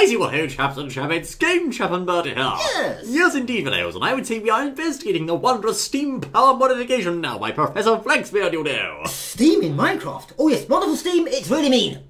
Righty, well, hey, chaps and chapettes, Game Chap and Bertie here. Yes. Yes, indeed, fellows, and I would say we are investigating the wondrous steam power modification now by Professor Flaxbeard, you know. Steam in Minecraft? Oh yes, wonderful steam, it's really mean.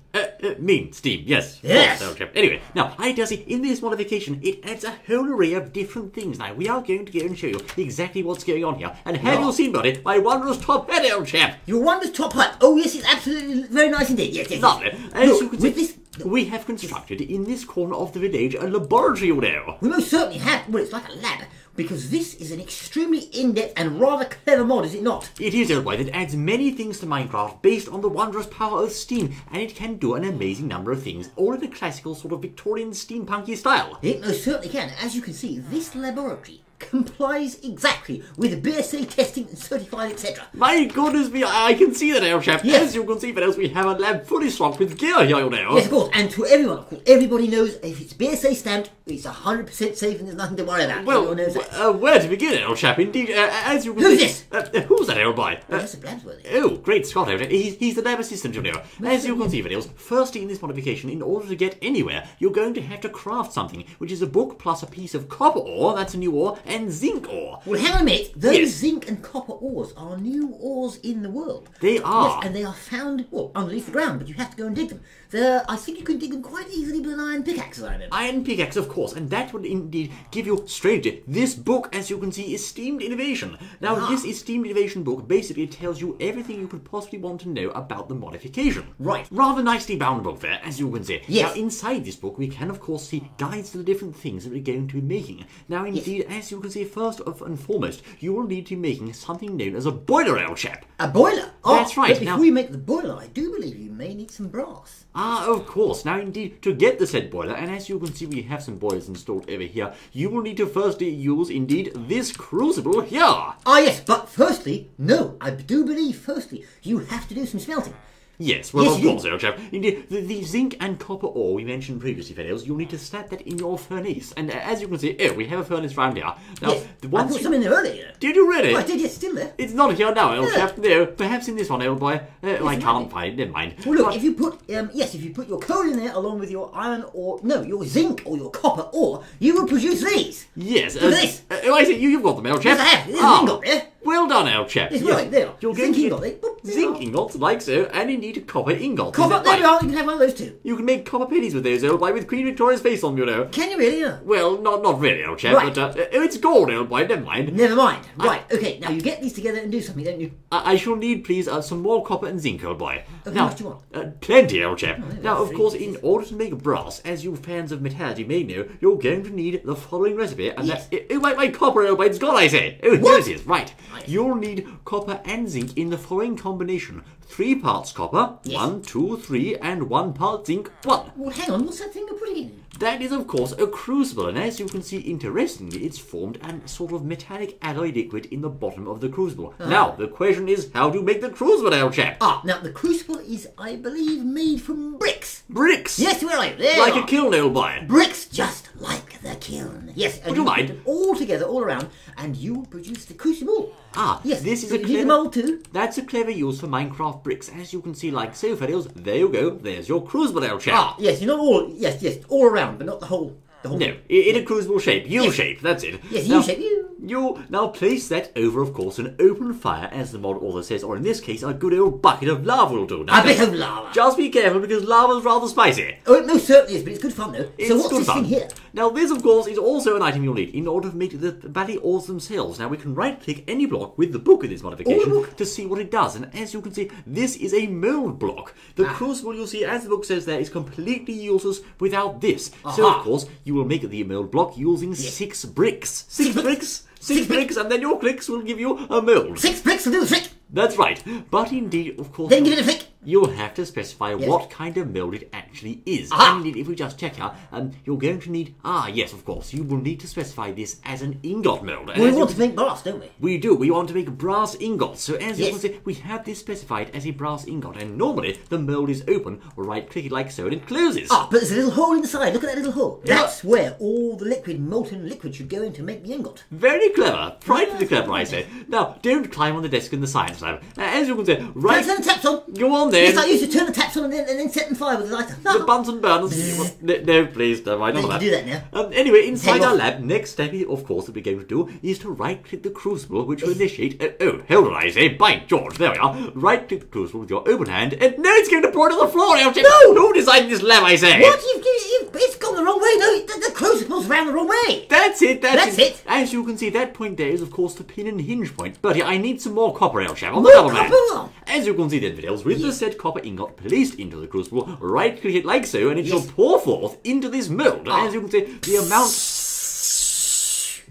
Mean steam, yes. Yes. Old chap. Anyway, now, I does see, in this modification, it adds a whole array of different things. Now, we are going to go and show you exactly what's going on here. And have you seen, buddy, my wondrous top hat, old chap? Your wondrous top hat? Oh yes, it's absolutely very nice indeed. Yes, yes. Lovely. As Look, you can with see, this... we have constructed in this corner of the village a laboratory, you know. We most certainly have. Well, it's like a lab, because this is an extremely in-depth and rather clever mod, is it not? It is, old boy, that adds many things to Minecraft based on the wondrous power of steam, and it can do an amazing number of things, all in a classical sort of Victorian steampunky style. It most certainly can. As you can see, this laboratory complies exactly with BSA testing and certified, etc. My goodness me, I can see that, old chap. Yes. As you can see, fellows, we have a lab fully stocked with gear here, you know. Yes, of course, and to everyone, of course, everybody knows if it's BSA stamped, it's 100% safe and there's nothing to worry about. Well, Everyone knows that. where to begin, old chap? Indeed, as you can Who's see... who's that, old boy? Professor Blabsworthy. Oh, great Scott, old chap. He's the lab assistant, you know. As you can see, fellows, firstly in this modification, in order to get anywhere, you're going to have to craft something, which is a book plus a piece of copper ore, that's a new ore, and zinc ore. Well, hang on a minute. Those Yes. zinc and copper ores are new ores in the world. They are. Yes, and they are found, well, underneath the ground, but you have to go and dig them. I think you can dig them quite easily with an iron pickaxe, as I remember. Iron pickaxe, of course, and that would indeed give you straight. This book, as you can see, is Steamed Innovation. Now, this is Steamed Innovation book. Basically, it tells you everything you could possibly want to know about the modification. Right. Rather nicely bound book there, as you can see. Yes. Now, inside this book, we can, of course, see guides to the different things that we're going to be making. Now, indeed, as you can see, first and foremost, you will need to be making something known as a boiler, old chap. A boiler? Oh, That's right. But before you make the boiler, I do believe you may need some brass. Ah, of course. Now, indeed, to get the said boiler, and as you can see, we have some boilers installed over here, you will need to firstly use, indeed, this crucible here. Ah, yes, but firstly, no, I do believe, firstly, you have to do some smelting. Yes, well, Yes, of you course, old chap. Indeed, the zinc and copper ore we mentioned previously, fellows, you'll need to slap that in your furnace. And as you can see, we have a furnace round here. Now, Yes, I put some in there earlier. Did you really? Oh, I did, yes, still there. It's not here now, old Yeah. chap. No, perhaps in this one, old boy. I can't find it, never mind. Well, look, But- if you put, if you put your coal in there along with your iron or, no, your zinc or your copper ore, you will produce these. Yes. Look at this. I see, you've got them, old chap. Yes, I have. There's an ingot there. Well done, old chap. Yes, right, there. You're Zinc going to ingot, get there. Boop, there zinc you are. ingots, like so, and indeed copper ingots. Copper, Is that there you right? are, you can have one of those too. You can make copper pennies with those, old boy, with Queen Victoria's face on, you know. Can you really? Yeah. Well, not really, old chap, Right. but it's gold, old boy, never mind. Never mind. Right, okay, now you get these together and do something, don't you? I shall need, please, some more copper and zinc, old boy. How Now, much do you want? plenty, old chap. yeah, Now, of three, course, six. in order to make brass, as you fans of metallurgy may know, you're going to need the following recipe, and Yes. my copper, old boy, it's gone, I say. Oh, here What? it is, right. Right. You'll need copper and zinc in the following combination. 3 parts copper, Yes. 1, 2, 3, and 1 part zinc, 1. Well, hang on, what's that thing you're putting in? That is, of course, a crucible, and as you can see, interestingly, it's formed a sort of metallic alloy liquid in the bottom of the crucible. Now, the question is how to make the crucible, old chap? Now the crucible is, I believe, made from bricks. Bricks! Yes, we're right. There Like you a are. kiln, old boy. Bricks just like the kiln. Yes, and Would you put mind? it all together, all around, and you will produce the crucible. Yes, this is so a you need clever... a mould too. That's a clever use for Minecraft bricks. As you can see, like so, fellows, there you go. There's your crucible, old chap. Yes, you're not all, yes, all around, but not the whole. No, in a crucible shape. U-shape, that's it. Yes, Now, U-shape, You now place that over, of course, an open fire, as the mod author says, or in this case, a good old bucket of lava will do. Now, A bit of lava. just be careful because lava's rather spicy. Oh, it most certainly is, but it's good fun though. It's So what's good this fun. thing here? Now this, of course, is also an item you'll need in order to make the valley ores themselves. Now we can right-click any block with the book in this modification book. to see what it does. And as you can see, this is a mold block. The crucible, you'll see, as the book says there, is completely useless without this. So, of course, you will make the mold block using 6 bricks. 6 bricks? 6 bricks, and then your clicks will give you a mold. 6 bricks will do the trick. That's right. But indeed, of course... Then give it a flick. You'll have to specify what kind of mould it actually is. And indeed, if we just check here, you're going to need... yes, of course. You will need to specify this as an ingot mould. And We as want you- to make brass, don't we? We do. We want to make brass ingots. So as you Yes. can see, we have this specified as a brass ingot. And normally, the mould is open. Right-click it like so, and it closes. But there's a little hole inside. Look at that little hole. That's where all the liquid, molten liquid, should go in to make the ingot. Very clever. Frightfully clever, I say. Now, don't climb on the desk in the science lab. As you can see, right... Thanks, and taps on. Go on then. Yes, I used to turn the taps on and then set them fire with a lighter. The Bunsen burners. No, please, don't. I No, know you that. can do that now. Anyway, inside Take our off. lab, next step, of course, that we're going to do is to right-click the crucible, which will initiate... hold on, I say. By George, there we are. Right-click the crucible with your open hand, and now it's going to pour to the floor. No! Who designed this lab, I say? What? It's gone the wrong way. No, the crucible's round the wrong way. That's it. That's it. As you can see, that point there is, of course, the pin and hinge point. Bertie, I need some more copper, old chap, on the double man. Copper? As you can see then, Fiddles, with the said copper ingot placed into the crucible, right-click it like so, and it shall pour forth into this mould. As you can see, the amount...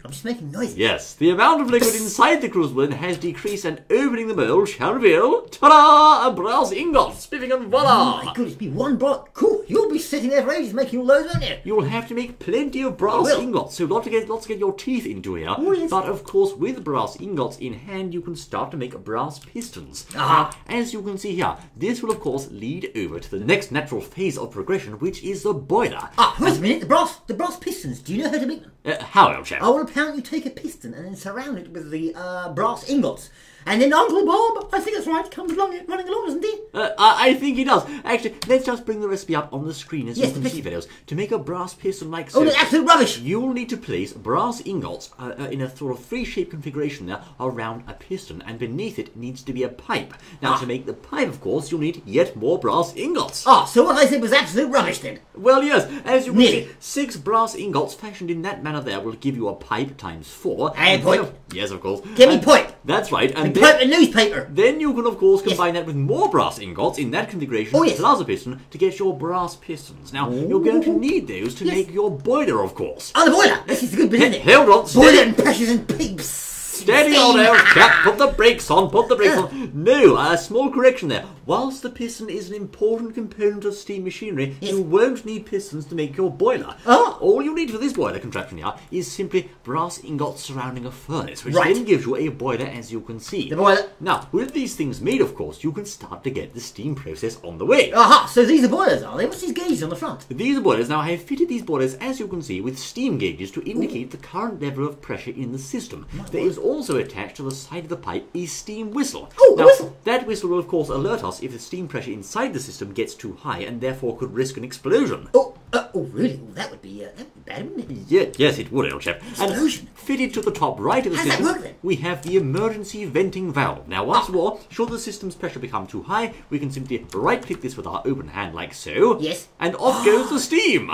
I'm just making noise. Yes, the amount of liquid inside the crucible has decreased, and opening the mould shall reveal, ta-da, a brass ingot, spiffing and voila! Oh my goodness, be one block. Cool. You'll be sitting there for ages making all those, won't you? You will have to make plenty of brass ingots, so lots to get your teeth into here. Oh, yes. But of course, with brass ingots in hand, you can start to make brass pistons. Ah. As you can see here, this will of course lead over to the next natural phase of progression, which is the boiler. Wait a minute. The brass pistons. Do you know how to make them? How, old chap? Oh, well, apparently you take a piston and then surround it with the brass ingots. And then Uncle Bob, I think that's right, comes along running along, doesn't he? I think he does. Actually, let's just bring the recipe up on the screen as you can see, videos. To make a brass piston like so... Oh, that's absolute rubbish! You'll need to place brass ingots in a sort of three-shape configuration there around a piston, and beneath it needs to be a pipe. Now, to make the pipe, of course, you'll need yet more brass ingots. So what I said was absolute rubbish then? Well, yes, as you can Nearly. see, 6 brass ingots fashioned in that manner there will give you a pipe times 4. And pipe. Yes, of course. Give me pipe. That's right. And Pipe and newspaper. then you can, of course, combine that with more brass ingots in that configuration plus a piston to get your brass pistons. Now, you're going to need those to make your boiler, of course. Oh, the boiler! This is the good bit, isn't it? Hold on, Boiler and pressures and pipes. Steady on, old chap. Put the brakes on. Put the brakes on. No, a small correction there. Whilst the piston is an important component of steam machinery, you won't need pistons to make your boiler. All you need for this boiler contraption here is simply brass ingots surrounding a furnace, which then gives you a boiler, as you can see. The boiler. Now, with these things made, of course, you can start to get the steam process on the way. So these are boilers, are they? What's these gauges on the front? These are boilers. Now, I have fitted these boilers, as you can see, with steam gauges to indicate the current level of pressure in the system. There is also attached to the side of the pipe a steam whistle. A whistle? That whistle will, of course, alert us if the steam pressure inside the system gets too high and therefore could risk an explosion. Really? Well, that would be bad, wouldn't it? Yes, it would, old chap. Explosion. And fitted to the top right of the system, How does that work, then? we have the emergency venting valve. Now, once more, should the system's pressure become too high, we can simply right-click this with our open hand like so. Yes. And off goes the steam.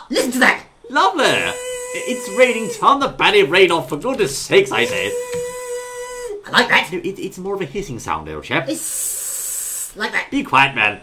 Listen to that! Lovely. It's raining. Turn the bloody rain off, for goodness sakes, I say. I like that. No, it's more of a hissing sound, old chap. It's like that. Be quiet, man.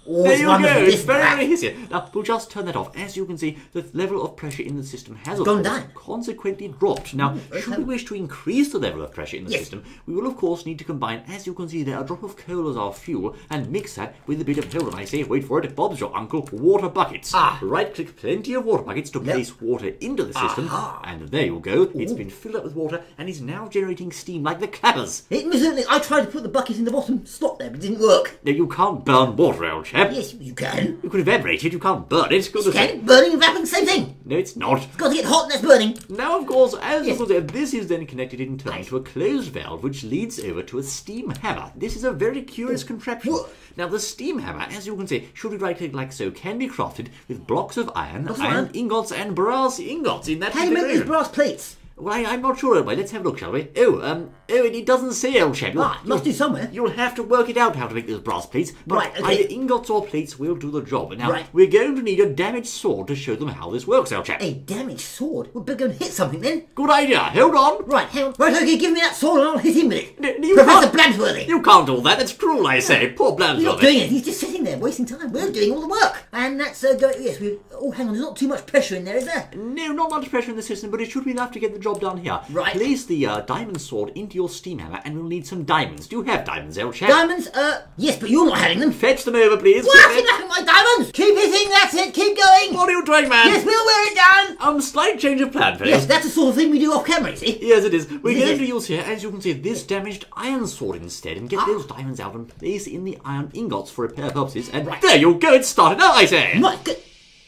Oh, There it's you wonderful. go. It's Listen to very, that. very hissy. Now, we'll just turn that off. As you can see, the level of pressure in the system has, of gone course, down. consequently dropped. Now, should we wish to increase the level of pressure in the system, we will, of course, need to combine, as you can see there, a drop of coal as our fuel, and mix that with a bit of, hold on, I say, wait for it, Bob's your uncle, water buckets. Right-click plenty of water buckets to place water into the system, and there you go. It's been filled up with water, and is now generating steam like the clappers. It was certainly. I tried to put the bucket in the bottom slot there, but it didn't work. Now, you can't burn water, old chap. Yes, you can. You can evaporate it, you can't burn it. You can. Burning and wrapping, same thing. No, it's not. It's got to get hot and that's burning. Now, of course, as you can see, this is then connected in turn to a closed valve, which leads over to a steam hammer. This is a very curious contraption. Now, the steam hammer, as you can see, should be right-clicked like so, can be crafted with blocks of iron, iron ingots, and brass ingots in that How do you make these brass plates? Well, I'm not sure, but let's have a look, shall we? It doesn't say, old chap. It must do somewhere. You'll have to work it out how to make those brass plates, but either ingots or plates will do the job. Now, we're going to need a damaged sword to show them how this works, old chap. A damaged sword? We'll better go and hit something then. Good idea. Hold on. Right, hang on. Right, okay, give me that sword and I'll hit him with it. You Professor Blamsworthy. You can't do that. That's cruel, I say. Poor Blamsworthy. He's not doing it. He's just sitting there wasting time. We're doing all the work. And that's, yes, we... Oh, hang on. There's not too much pressure in there, is there? No, not much pressure in the system, but it should be enough to get the job done here. Right. Place the diamond sword into your steam hammer, and we'll need some diamonds. Do you have diamonds, old chap? Diamonds? Yes, but you're not having them. Fetch them over, please. What? You're not having my diamonds? Keep hitting, that's it. Keep going. What are you doing, man? Yes, we'll wear it down. Slight change of plan, fellas. Yes, that's the sort of thing we do off camera, you see. Yes, it is. We're going to use here, as you can see, this damaged iron sword instead, and get those diamonds out and place in the iron ingots for repair purposes. And there you go. It's started out, I say. Right, good.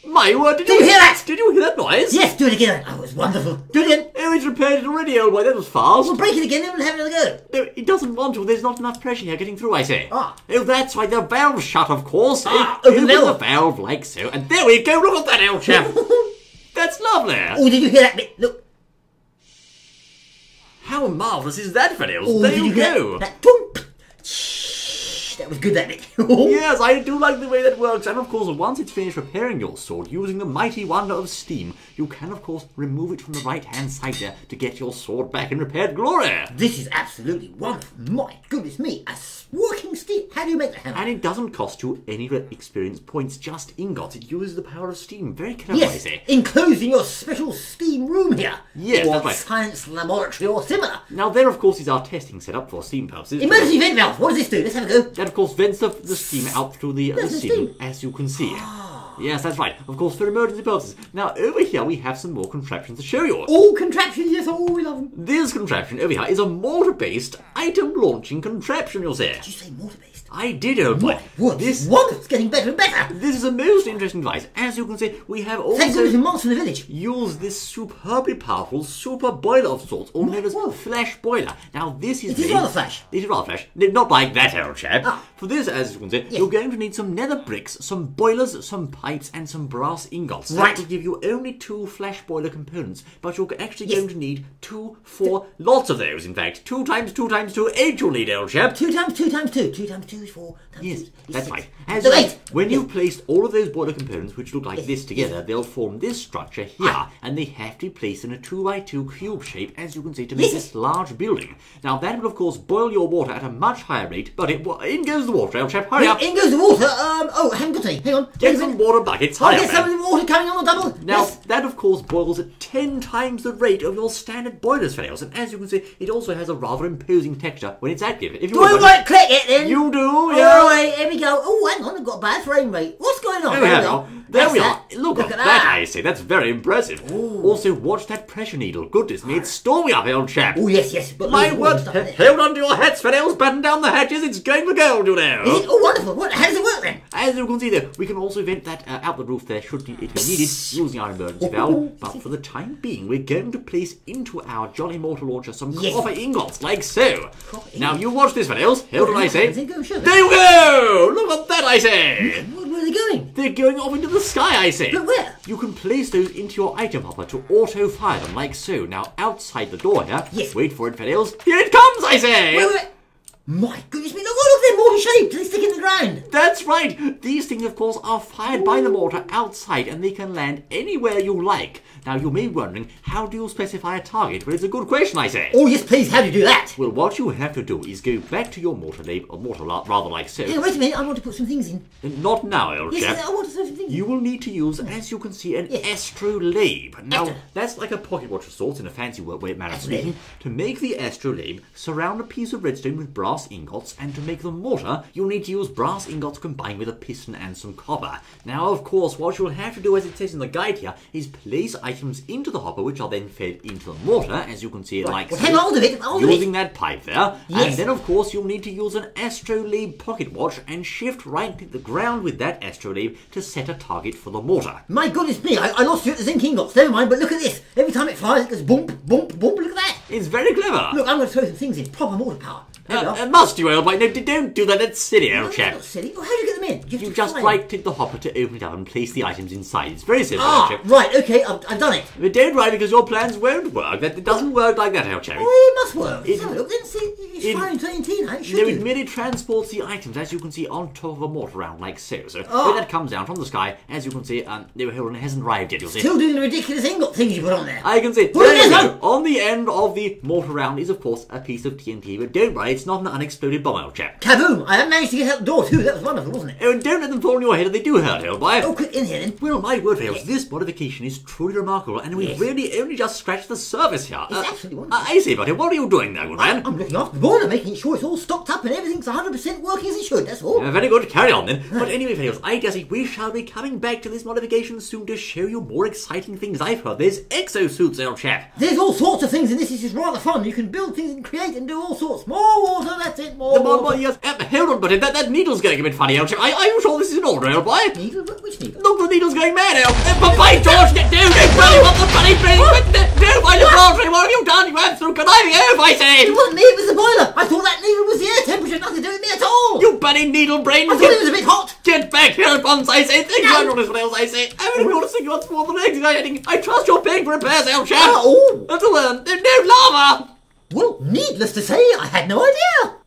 My word, Did you hear that? Did you hear that noise? Yes, do it again. Oh, it was wonderful. Do it again. Oh, it's repaired it already, old boy. That was fast. We'll break it again and have another go. No, it doesn't want to. There's not enough pressure here getting through, I say. Ah. Oh, that's right. The valve's shut, of course. Open the valve like so. And there we go. Look at that, old chap. That's lovely. Oh, did you hear that bit? Look. How marvellous is that, Fidels? Oh, there did you go. That thump. That was good, that bit. Yes, I do like the way that works. And of course, once it's finished repairing your sword using the mighty wonder of steam, you can of course remove it from the right-hand side there to get your sword back in repaired glory. This is absolutely wonderful. My goodness me, a working steam. How do you make that happen? And it doesn't cost you any experience points, just ingots. It uses the power of steam. Very clever, I Yes, say. enclosed in your special steam room here. Yes, or that's right. science laboratory or similar. Now there, of course, is our testing setup for steam purposes. Emergency vent valve. What does this do? Let's have a go. That, of course, vents the steam out through the There's the ceiling, steam. as you can see. Yes, that's right. Of course, for emergency purposes. Now, over here, we have some more contraptions to show you. All contraptions, yes, oh, we love them. This contraption over here is a mortar-based item-launching contraption, you'll say. Did you say mortar-based? I did, old boy. What? This wonderful. It's getting better and better. This is a most interesting device. As you can see, we have Thanks to also the monster in the village. used this superbly powerful super boiler of sorts, or known as flash boiler. Now, this is It is made- rather flash. It is rather flash. No, not like that, old chap. Ah. For this, as you can see, you're going to need some nether bricks, some boilers, some pipes, and some brass ingots. Right. That will give you only 2 flash boiler components, but you're actually going to need 2, 4, lots of those, in fact. 2 times 2 times 2, 8 you'll need, old chap. 2 times 2 times 2. 2 times 2 is 4. Times Yes, 2 is that's 6. right. As So 8. when you've placed all of those boiler components, which look like this together, they'll form this structure here, and they have to be placed in a 2x2 cube shape, as you can see, to make this large building. Now, that will, of course, boil your water at a much higher rate, but in goes the water, old chap. Hurry up. In goes the water. Oh, I haven't got any. Hang on. Get Wait a some minute. water buckets. I'll Hurry get up, some man. of the water coming on the double. Now, Yes. that, of course, boils at 10 times the rate of your standard boilers, fellows, and as you can see, it also has a rather imposing texture when it's active. If you Do I right click it then? You do, All yeah. right, here we go. Oh, hang on. I've got a bad frame rate. What's going on? There we are now. There That's we are. that. Look at that, I say. That's very impressive. Also, watch that pressure needle. Goodness me, it's storming up, old chap. Oh, yes. But My loads of word, stuff in it. hold on to your hats, fellows. Batten down the hatches. It's going for gold, you know. Is it? Oh, wonderful. How does it work then? As you can see there, we can also vent that out the roof there should it be needed using our emergency valve. But for the time being, we're going to place into our Jolly Mortar Launcher some copper ingots, like so. Now, you watch this, fellows. Hold on, I say. There you go! Look at that, I say. Where are they going? They're going off into the sky, I say. But where? You can place those into your item hopper to auto-fire them, like so. Now, outside the door here, Yes. wait for it, fellows. Here it comes, I say! Wait. My goodness me, look, they're mortar shaped. They stick in the ground. That's right! These things, of course, are fired by the mortar outside, and they can land anywhere you like. Now, you may be wondering, how do you specify a target? Well, it's a good question, I say. Oh, yes, please, how do you do that? Well, what you have to do is go back to your mortar lab, or mortar rather like so. Hey, wait a minute, I want to put some things in. Not now, old Yes, chap. I want to put some things in. You will need to use, as you can see, an astrolabe. Now, that's like a pocket watch of sorts in a fancy manner of speaking. To make the astrolabe, surround a piece of redstone with brass ingots, and to make the mortar, you'll need to use brass ingots combined with a piston and some copper. Now, of course, what you'll have to do, as it says in the guide here, is place items into the hopper, which are then fed into the mortar, as you can see, like Well, so, hang hold of it, using that pipe there. Yes. And then, of course, you'll need to use an astrolabe pocket watch and shift right to the ground with that astrolabe to set a target for the mortar. My goodness me, I lost you at the zinc ingots. Never mind, but look at this. Every time it fires, it goes bump, bump, bump. Look at that. It's very clever. Look, I'm going to throw some things in. Proper mortar power. There we are. Must you, old boy? No, don't do that. That's silly, No, old that's chap. not silly. Well, how do you get them in? You just right-click the hopper to open it up and place the items inside. It's very simple, old Ah, chap. right, okay, I've done it. But don't worry, because your plans won't work. That doesn't work like that, old chap. Oh, it must work. Let's have a look. Then see, it's firing TNT now. It should No, do. it merely transports the items, as you can see, on top of a mortar round, like so. So Ah. when that comes down from the sky, as you can see, no, hold on, it hasn't arrived yet, you'll see. Still doing the ridiculous ingot things you put on there. I can see. Well, There you yes, go. On the end of the mortar round is, of course, a piece of TNT, but don't worry, it's not an unexploded bomb, old chap. Kaboom! I managed to get out the door too. That was wonderful, wasn't it? Oh, and don't let them fall on your head if they do hurt, old boy. Oh, quick, in here then. Well, my word, Fails, this modification is truly remarkable, and we've really only just scratched the surface here. It's absolutely wonderful. I say, buddy, what are you doing there, good man? I'm looking after the boiler, making sure it's all stocked up and everything's 100% working as it should, that's all. Very good, carry on then. But anyway, Fails, I dare say we shall be coming back to this modification soon to show you more exciting things. I've heard there's exosuits, old chap. There's all sorts of things in this. This is rather fun. You can build things and create and do all sorts. More water, that's it, more water. Yes. Hold on, buddy, that needle's getting a bit funny, old chap. Are you sure this is an order, old boy? Needle? Which needle? Look, the needle's going mad now. But by George, get down, you bloody want the bloody thing. Down by the laundry, what have you done? You absolute conniving oaf, I say. It wasn't me, it was the boiler. I thought that needle was the air temperature, nothing to do with me at all. You bloody needle brain. I thought it was a bit hot. Get back here at once, I say. Think about what else I say. I haven't noticed you what's more than anything. I trust your pig repairs, old chap. Oh. Until then, no lava. Well, needless to say, I had no idea.